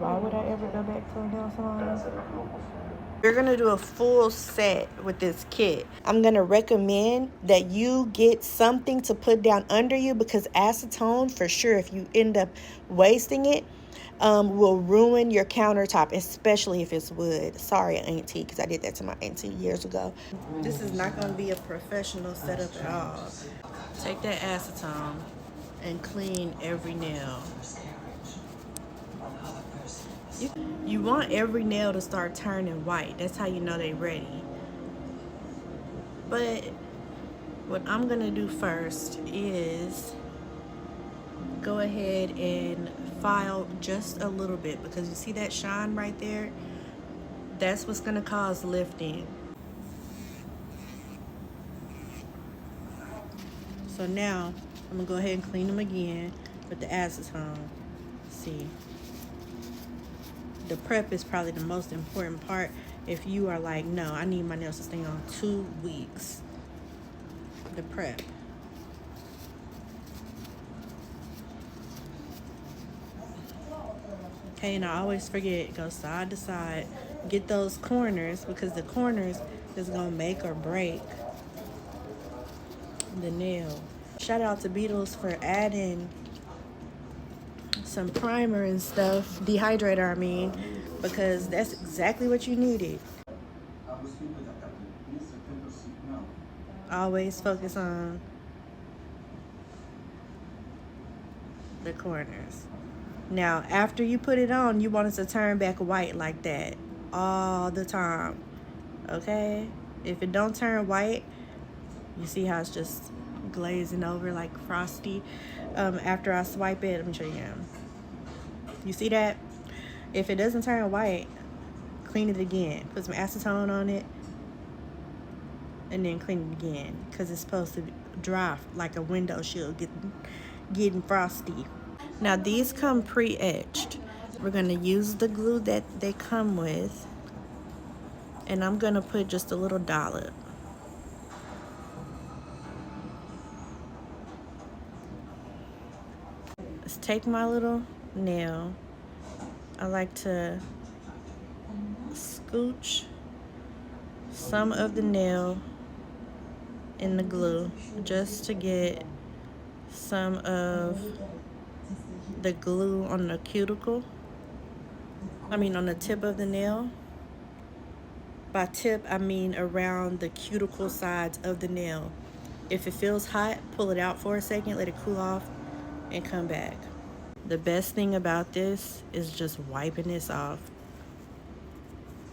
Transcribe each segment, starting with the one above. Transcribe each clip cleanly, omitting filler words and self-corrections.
Why would I ever go back to a nail salon? You're gonna do a full set with this kit. I'm gonna recommend that you get something to put down under you, because acetone, for sure, if you end up wasting it, will ruin your countertop, especially if it's wood. Sorry, auntie, because I did that to my auntie years ago. This is not gonna be a professional setup at all. Take that acetone and clean every nail. You want every nail to start turning white. That's how you know they're ready. But what I'm gonna do first is go ahead and file just a little bit, because you see that shine right there? That's what's gonna cause lifting. So now I'm gonna go ahead and clean them again with the acetone. See, the prep is probably the most important part. If you are like, no, I need my nails to stay on 2 weeks, the prep. Okay, and I always forget, go side to side, get those corners, because the corners is gonna make or break the nail. Shout out to Beetles for adding some primer and stuff, dehydrator I mean, because that's exactly what you needed. Always focus on the corners. Now, after you put it on, you want it to turn back white like that all the time, okay? If it don't turn white, you see how it's just glazing over like frosty. After I swipe it, let me show you. You see that? If it doesn't turn white, clean it again. Put some acetone on it, and then clean it again, because it's supposed to dry like a window shield, getting frosty. Now these come pre-etched. We're gonna use the glue that they come with, and I'm gonna put just a little dollop. Let's take my little nail. I like to scooch some of the nail in the glue just to get some of the glue on the cuticle. I mean on the tip of the nail. By tip, I mean around the cuticle sides of the nail. If it feels hot, pull it out for a second, let it cool off, and come back. The best thing about this is just wiping this off.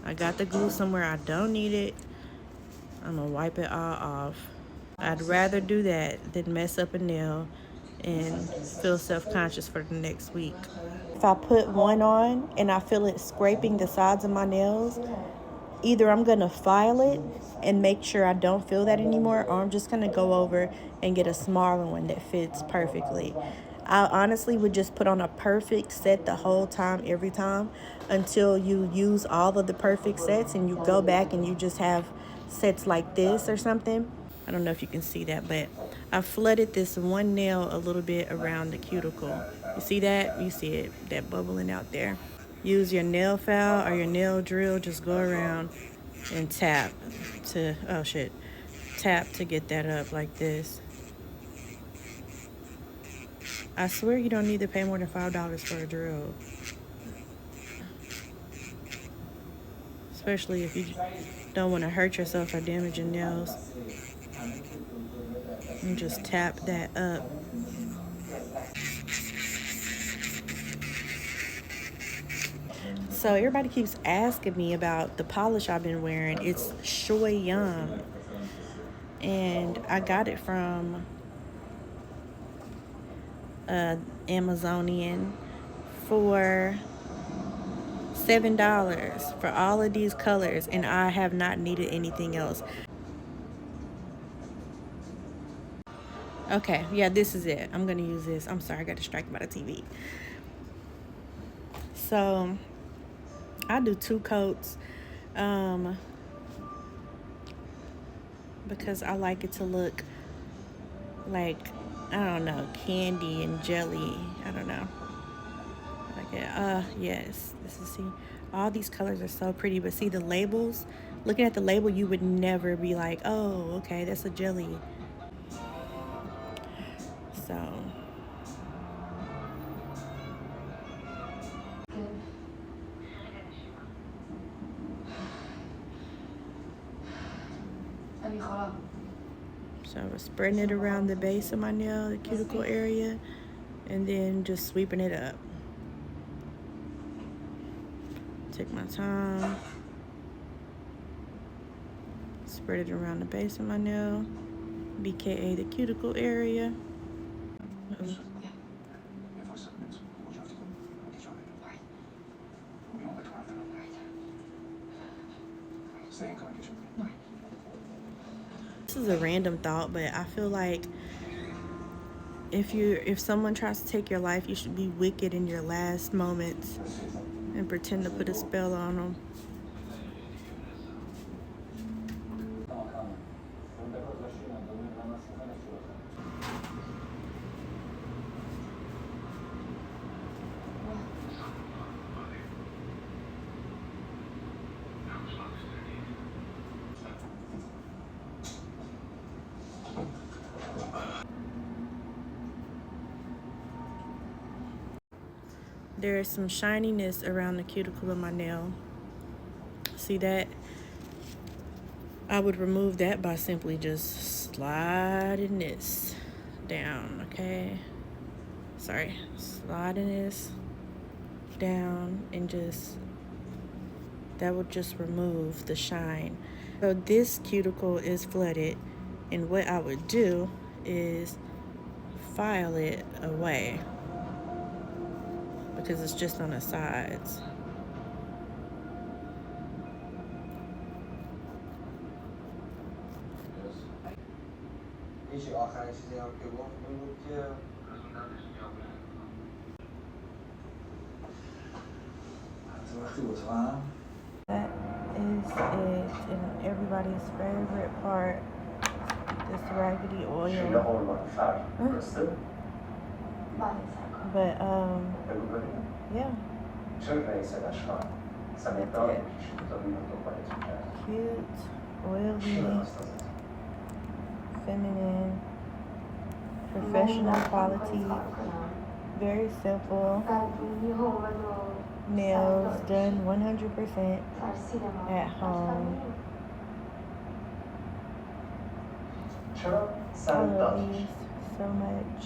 I got the glue somewhere I don't need it. I'm gonna wipe it all off. I'd rather do that than mess up a nail and feel self-conscious for the next week. If I put one on and I feel it scraping the sides of my nails, either I'm gonna file it and make sure I don't feel that anymore, or I'm just gonna go over and get a smaller one that fits perfectly. I honestly would just put on a perfect set the whole time, every time, until you use all of the perfect sets and you go back and you just have sets like this or something. I don't know if you can see that, but I flooded this one nail a little bit around the cuticle. You see that? You see it, that bubbling out there. Use your nail file or your nail drill. Just go around and tap to, oh shit, tap to get that up like this. I swear you don't need to pay more than $5 for a drill. Especially if you don't want to hurt yourself or damage your nails. And just tap that up. So everybody keeps asking me about the polish I've been wearing. It's Shoy Yum. And I got it from Amazonian for $7 for all of these colors, and I have not needed anything else. Okay, yeah, this is it. I'm gonna use this. I'm sorry, I got distracted by the TV. So I do 2 coats because I like it to look like, I don't know, candy and jelly. I don't know. I like Yeah, yes. This is, see, all these colors are so pretty, but see the labels. Looking at the label, you would never be like, oh, okay, that's a jelly. So I was spreading it around the base of my nail, the cuticle area, and then just sweeping it up. Take my time, spread it around the base of my nail, BKA the cuticle area. This is a random thought, but I feel like if someone tries to take your life, you should be wicked in your last moments and pretend to put a spell on them. There is some shininess around the cuticle of my nail. See that? I would remove that by simply just sliding this down, okay? Sorry, sliding this down and just, that would just remove the shine. So this cuticle is flooded, and what I would do is file it away because it's just on the sides. That is it, and everybody's favorite part, this raggedy oil. But yeah. That's it. Cute, oily, feminine, professional quality, very simple nails done 100% at home. I love these so much.